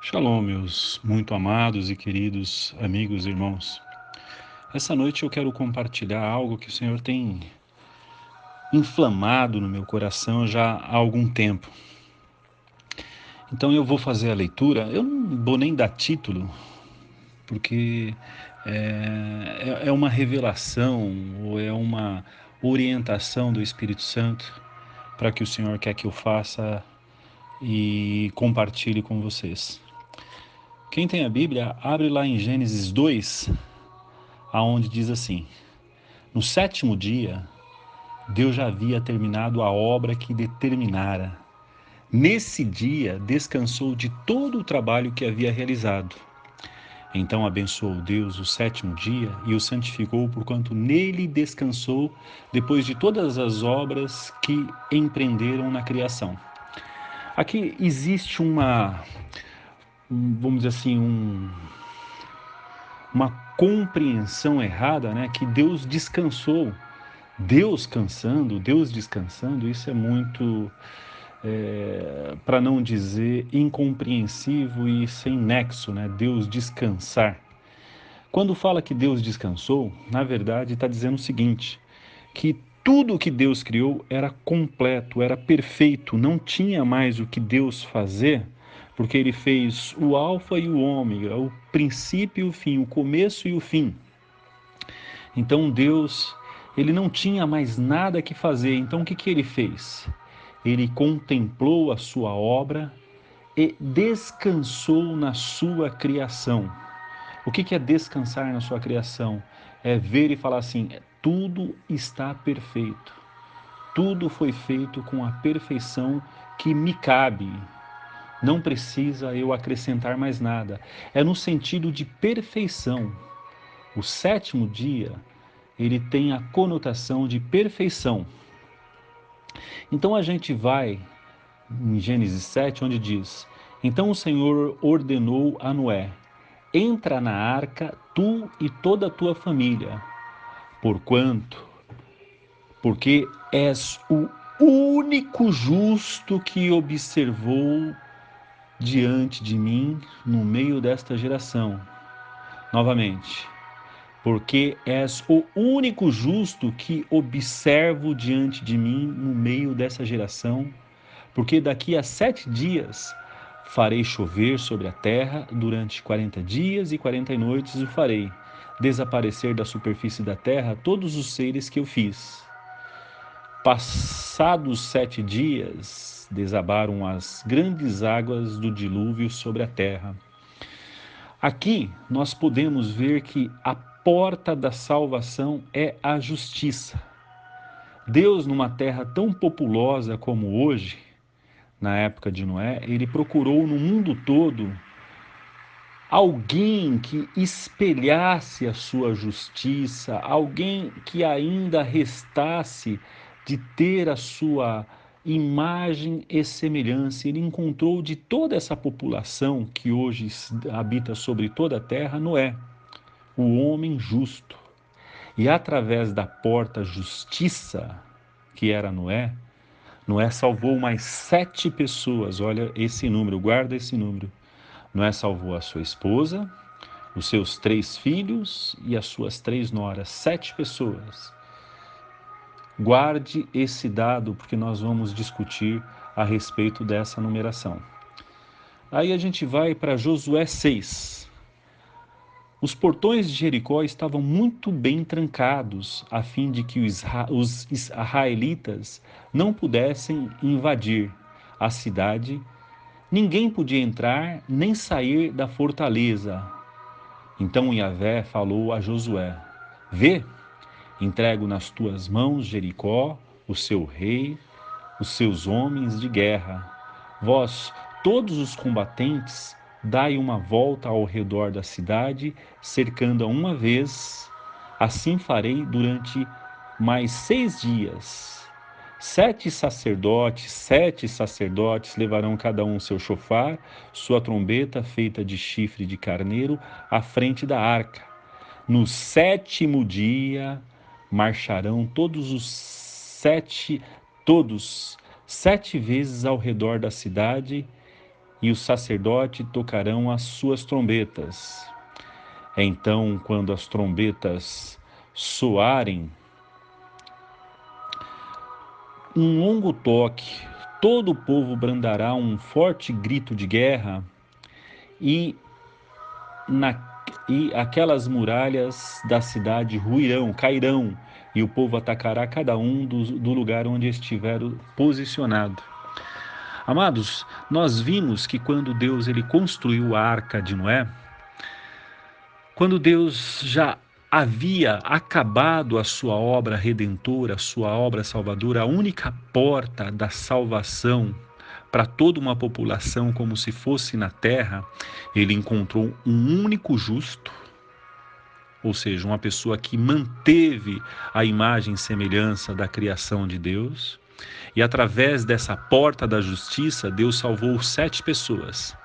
Shalom, meus muito amados e queridos amigos e irmãos. Essa noite eu quero compartilhar algo que o Senhor tem inflamado no meu coração já há algum tempo. Então eu vou fazer a leitura, eu não vou nem dar título, porque é uma revelação ou é uma orientação do Espírito Santo para que o Senhor quer que eu faça e compartilhe com vocês. Quem tem a Bíblia, abre lá em Gênesis 2, aonde diz assim: no sétimo dia, Deus já havia terminado a obra que determinara. Nesse dia, descansou de todo o trabalho que havia realizado. Então abençoou Deus o sétimo dia e o santificou, porquanto nele descansou depois de todas as obras que empreenderam na criação. Aqui existe vamos dizer assim, uma compreensão errada, né? Que Deus descansou. Deus descansando, isso é muito, para não dizer incompreensível e sem nexo, né? Deus descansar. Quando fala que Deus descansou, na verdade está dizendo o seguinte, que tudo que Deus criou era completo, era perfeito, não tinha mais o que Deus fazer, porque Ele fez o alfa e o ômega, o princípio e o fim, o começo e o fim. Então Deus, ele não tinha mais nada que fazer. Então o que ele fez? Ele contemplou a sua obra e descansou na sua criação. O que é descansar na sua criação? É ver e falar assim: tudo está perfeito. Tudo foi feito com a perfeição que me cabe. Não precisa eu acrescentar mais nada. É no sentido de perfeição. O sétimo dia, ele tem a conotação de perfeição. Então a gente vai em Gênesis 7, onde diz: então o Senhor ordenou a Noé: entra na arca, tu e toda a tua família, porque és o único justo que observou diante de mim no meio desta geração. Novamente, porque és o único justo que observo diante de mim no meio dessa geração, porque daqui a 7 dias farei chover sobre a terra durante 40 dias e 40 noites e farei desaparecer da superfície da terra todos os seres que eu fiz. Passados 7 dias, desabaram as grandes águas do dilúvio sobre a terra. Aqui nós podemos ver que a porta da salvação é a justiça. Deus, numa terra tão populosa como hoje, na época de Noé, ele procurou no mundo todo alguém que espelhasse a sua justiça, alguém que ainda restasse de ter a sua imagem e semelhança. Ele encontrou de toda essa população que hoje habita sobre toda a terra, Noé, o homem justo. E através da porta justiça, que era Noé, Noé salvou mais 7 pessoas. Olha esse número, guarda esse número. Noé salvou a sua esposa, os seus 3 filhos e as suas 3 noras. 7 pessoas. Guarde esse dado, porque nós vamos discutir a respeito dessa numeração. Aí a gente vai para Josué 6. Os portões de Jericó estavam muito bem trancados, a fim de que os israelitas não pudessem invadir a cidade. Ninguém podia entrar nem sair da fortaleza. Então Yahvé falou a Josué: vê, entrego nas tuas mãos Jericó, o seu rei, os seus homens de guerra. Vós, todos os combatentes, dai uma volta ao redor da cidade, cercando-a uma vez. Assim farei durante mais 6 dias. 7 sacerdotes levarão cada um seu chofar, sua trombeta feita de chifre de carneiro, à frente da arca. No 7º dia marcharão todos 7 vezes ao redor da cidade, e os sacerdotes tocarão as suas trombetas. Então, quando as trombetas soarem um longo toque, todo o povo brandará um forte grito de guerra e, e aquelas muralhas da cidade ruirão, cairão, e o povo atacará cada um do lugar onde estiver posicionado. Amados, nós vimos que quando Deus ele construiu a Arca de Noé, quando Deus já havia acabado a sua obra redentora, a sua obra salvadora, a única porta da salvação para toda uma população como se fosse na terra, ele encontrou um único justo, ou seja, uma pessoa que manteve a imagem e semelhança da criação de Deus, e através dessa porta da justiça, Deus salvou 7 pessoas.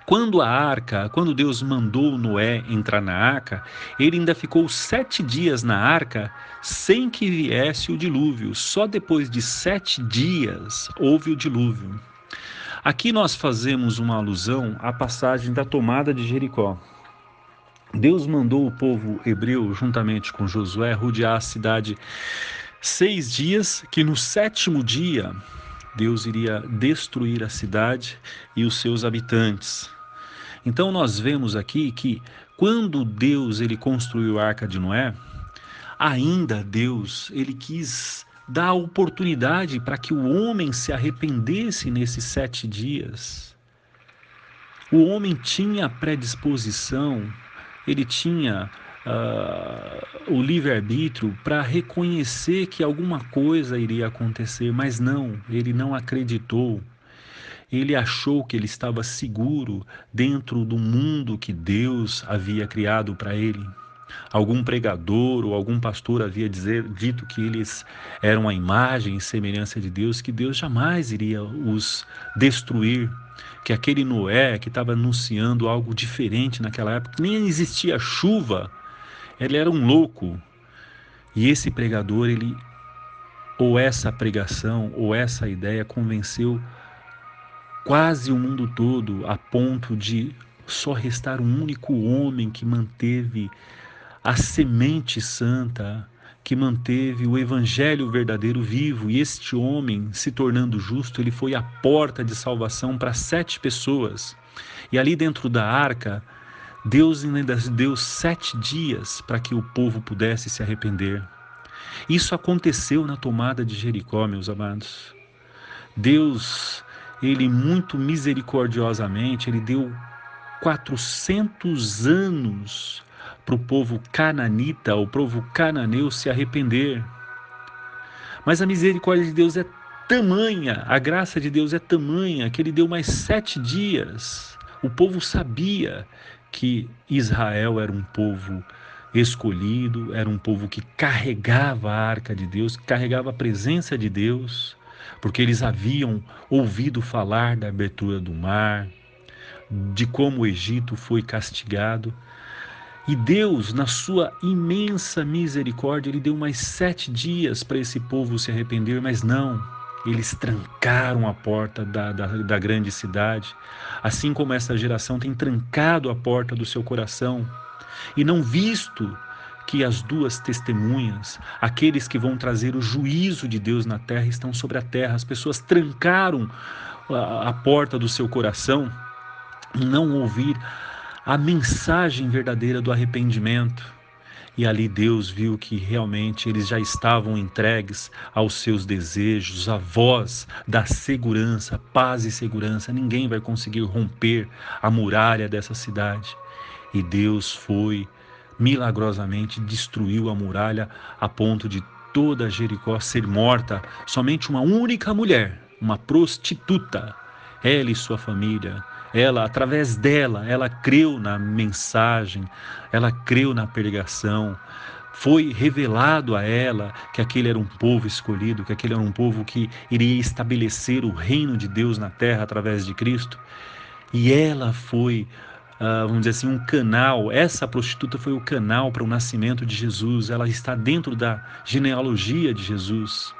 Quando Deus mandou Noé entrar na arca, ele ainda ficou 7 dias na arca sem que viesse o dilúvio. Só depois de 7 dias houve o dilúvio. Aqui nós fazemos uma alusão à passagem da tomada de Jericó. Deus mandou o povo hebreu, juntamente com Josué, rodear a cidade 6 dias, que no 7º dia Deus iria destruir a cidade e os seus habitantes. Então nós vemos aqui que quando Deus ele construiu a Arca de Noé, ainda Deus ele quis dar a oportunidade para que o homem se arrependesse nesses 7 dias. O homem tinha predisposição, ele tinha o livre-arbítrio para reconhecer que alguma coisa iria acontecer, mas não, ele não acreditou. Ele achou que ele estava seguro dentro do mundo que Deus havia criado para ele. Algum pregador ou algum pastor havia dito que eles eram a imagem e semelhança de Deus, que Deus jamais iria os destruir, que aquele Noé que estava anunciando algo diferente naquela época, nem existia chuva, ele era um louco. E esse pregador, ou essa pregação, ou essa ideia convenceu quase o mundo todo, a ponto de só restar um único homem que manteve a semente santa, que manteve o evangelho verdadeiro vivo. E este homem, se tornando justo, ele foi a porta de salvação para 7 pessoas. E ali dentro da arca, Deus ainda deu 7 dias para que o povo pudesse se arrepender. Isso aconteceu na tomada de Jericó, meus amados. Deus, ele muito misericordiosamente, ele deu 400 anos para o povo cananita, o povo cananeu se arrepender. Mas a misericórdia de Deus é tamanha, a graça de Deus é tamanha, que ele deu mais 7 dias. O povo sabia que Israel era um povo escolhido, era um povo que carregava a arca de Deus, que carregava a presença de Deus, porque eles haviam ouvido falar da abertura do mar, de como o Egito foi castigado. E Deus, na sua imensa misericórdia, ele deu mais 7 dias para esse povo se arrepender, mas não, eles trancaram a porta da grande cidade, assim como essa geração tem trancado a porta do seu coração e não visto que as 2 testemunhas, aqueles que vão trazer o juízo de Deus na terra, estão sobre a terra. As pessoas trancaram a porta do seu coração, não ouvir a mensagem verdadeira do arrependimento. E ali Deus viu que realmente eles já estavam entregues aos seus desejos, à voz da segurança, paz e segurança. Ninguém vai conseguir romper a muralha dessa cidade. E Deus foi, milagrosamente, destruiu a muralha a ponto de toda Jericó ser morta. Somente uma única mulher, uma prostituta, ela e sua família, ela, através dela, ela creu na mensagem, ela creu na pregação. Foi revelado a ela que aquele era um povo escolhido, que aquele era um povo que iria estabelecer o reino de Deus na terra através de Cristo. E ela foi, vamos dizer assim, um canal. Essa prostituta foi o canal para o nascimento de Jesus. Ela está dentro da genealogia de Jesus.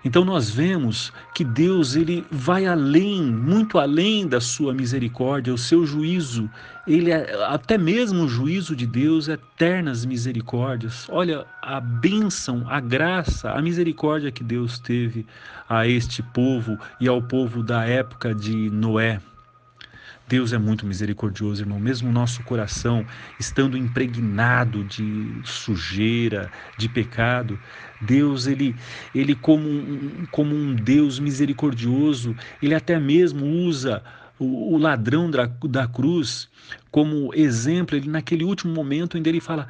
Então nós vemos que Deus, ele vai além, muito além da sua misericórdia, o seu juízo, ele é, até mesmo o juízo de Deus, eternas misericórdias. Olha a bênção, a graça, a misericórdia que Deus teve a este povo e ao povo da época de Noé. Deus é muito misericordioso, irmão. Mesmo o nosso coração estando impregnado de sujeira, de pecado, Deus, ele como um Deus misericordioso, ele até mesmo usa o ladrão da cruz como exemplo. Ele, naquele último momento, ainda ele fala: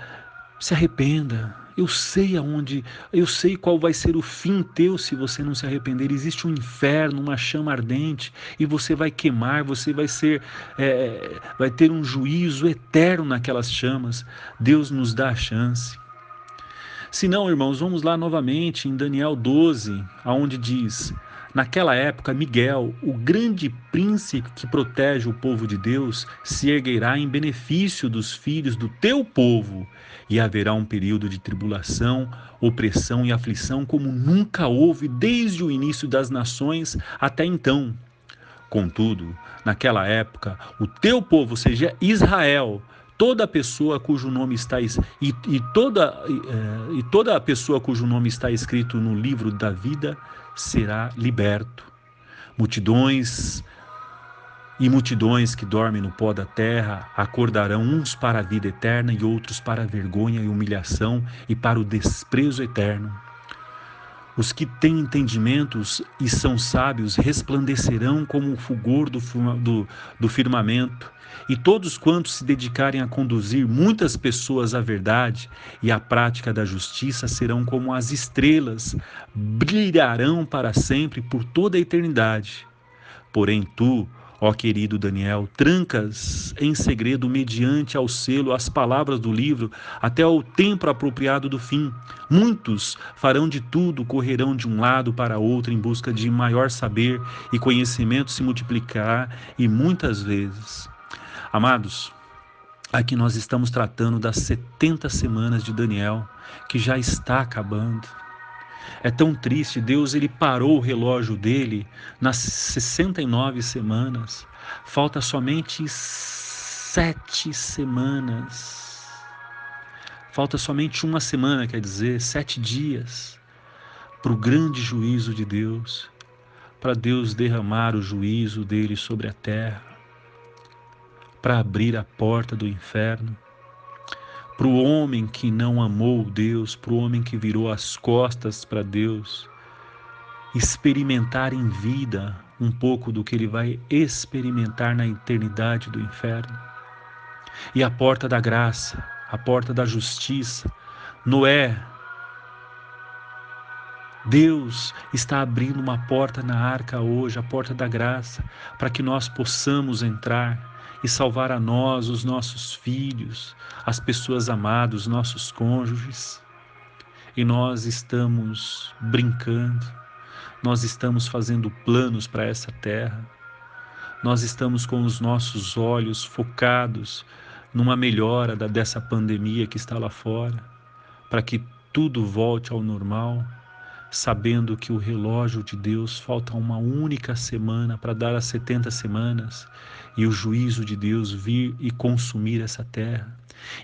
se arrependa. Eu sei qual vai ser o fim teu se você não se arrepender. Existe um inferno, uma chama ardente, e você vai queimar, você vai ter um juízo eterno naquelas chamas. Deus nos dá a chance. Se não, irmãos, vamos lá novamente em Daniel 12, aonde diz: naquela época, Miguel, o grande príncipe que protege o povo de Deus, se erguerá em benefício dos filhos do teu povo, e haverá um período de tribulação, opressão e aflição como nunca houve desde o início das nações até então. Contudo, naquela época, o teu povo, ou seja, Israel, toda pessoa cujo nome está e toda pessoa cujo nome está escrito no livro da vida será liberto. Multidões e multidões que dormem no pó da terra acordarão, uns para a vida eterna e outros para a vergonha e humilhação e para o desprezo eterno. Os que têm entendimentos e são sábios resplandecerão como o fulgor do firmamento, e todos quantos se dedicarem a conduzir muitas pessoas à verdade e à prática da justiça serão como as estrelas, brilharão para sempre por toda a eternidade. Porém tu, ó querido Daniel, trancas em segredo mediante ao selo as palavras do livro até ao tempo apropriado do fim. Muitos farão de tudo, correrão de um lado para outro em busca de maior saber, e conhecimento se multiplicará e muitas vezes. Amados, aqui nós estamos tratando das 70 semanas de Daniel, que já está acabando. É tão triste, Deus ele parou o relógio dele nas 69 semanas. Falta somente 7 semanas. Falta somente uma semana, quer dizer, 7 dias, para o grande juízo de Deus, para Deus derramar o juízo dele sobre a terra, para abrir a porta do inferno. Para o homem que não amou Deus, para o homem que virou as costas para Deus, experimentar em vida um pouco do que ele vai experimentar na eternidade do inferno. E a porta da graça, a porta da justiça, Noé, Deus está abrindo uma porta na arca hoje, a porta da graça, para que nós possamos entrar e salvar a nós, os nossos filhos, as pessoas amadas, os nossos cônjuges. E nós estamos brincando, nós estamos fazendo planos para essa terra, nós estamos com os nossos olhos focados numa melhora dessa pandemia que está lá fora, para que tudo volte ao normal, sabendo que o relógio de Deus falta uma única semana para dar as 70 semanas e o juízo de Deus vir e consumir essa terra.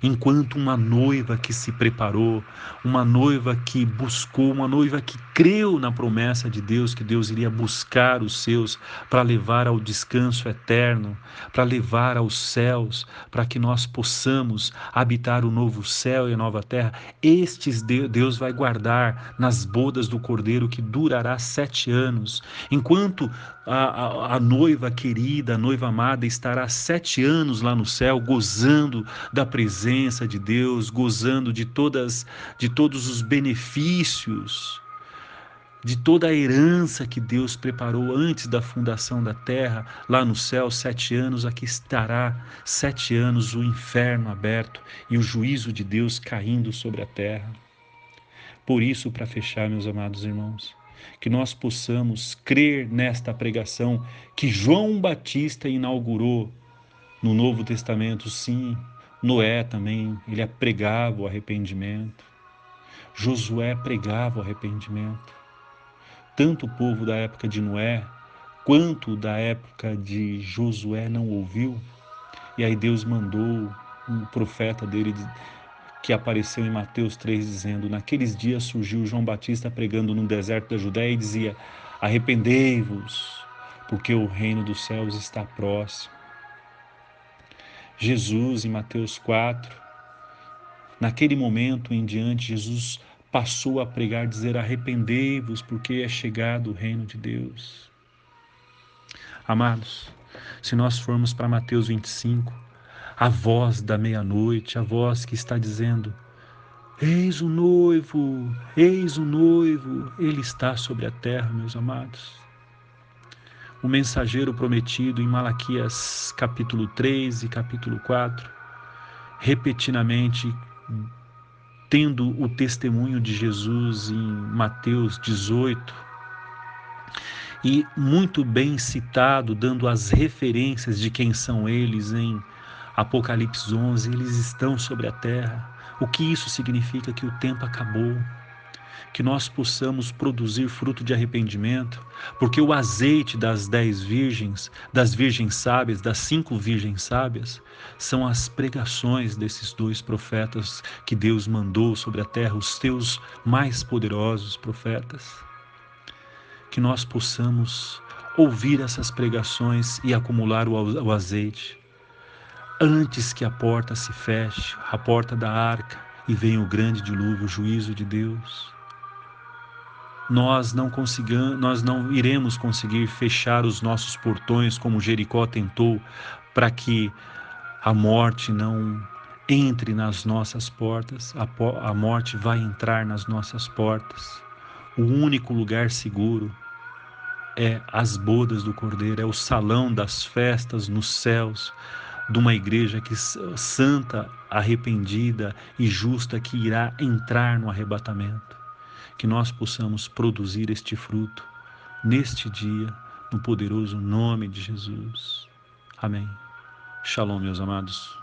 Enquanto uma noiva que se preparou, uma noiva que buscou, uma noiva que creu na promessa de Deus, que Deus iria buscar os seus para levar ao descanso eterno, para levar aos céus, para que nós possamos habitar o novo céu e a nova terra, estes Deus vai guardar nas bodas do Cordeiro, que durará 7 anos. Enquanto a noiva querida, a noiva amada estará 7 anos lá no céu, gozando da presença de Deus, gozando de todos os benefícios, de toda a herança que Deus preparou antes da fundação da terra, lá no céu, 7 anos, aqui estará 7 anos o inferno aberto e o juízo de Deus caindo sobre a terra. Por isso, para fechar, meus amados irmãos, que nós possamos crer nesta pregação que João Batista inaugurou no Novo Testamento. Sim, Noé também, ele pregava o arrependimento. Josué pregava o arrependimento. Tanto o povo da época de Noé, quanto da época de Josué não ouviu. E aí Deus mandou um profeta dele que apareceu em Mateus 3 dizendo: naqueles dias surgiu João Batista pregando no deserto da Judéia e dizia: arrependei-vos, porque o reino dos céus está próximo. Jesus, em Mateus 4, naquele momento em diante, Jesus passou a pregar, dizer: arrependei-vos, porque é chegado o reino de Deus. Amados, se nós formos para Mateus 25, a voz da meia-noite, a voz que está dizendo: eis o noivo, ele está sobre a terra, meus amados. O mensageiro prometido em Malaquias capítulo 3 e capítulo 4, repetidamente tendo o testemunho de Jesus em Mateus 18, e muito bem citado, dando as referências de quem são eles em Apocalipse 11, eles estão sobre a terra. O que isso significa? Que o tempo acabou, que nós possamos produzir fruto de arrependimento, porque o azeite das 10 virgens, das virgens sábias, das 5 virgens sábias, são as pregações desses 2 profetas que Deus mandou sobre a terra, os teus mais poderosos profetas. Que nós possamos ouvir essas pregações e acumular o azeite, antes que a porta se feche, a porta da arca, e venha o grande dilúvio, o juízo de Deus. Nós não iremos conseguir fechar os nossos portões como Jericó tentou, para que a morte não entre nas nossas portas. A morte vai entrar nas nossas portas. O único lugar seguro é as bodas do Cordeiro, é o salão das festas nos céus, de uma igreja santa, arrependida e justa, que irá entrar no arrebatamento. Que nós possamos produzir este fruto neste dia, no poderoso nome de Jesus. Amém. Shalom, meus amados.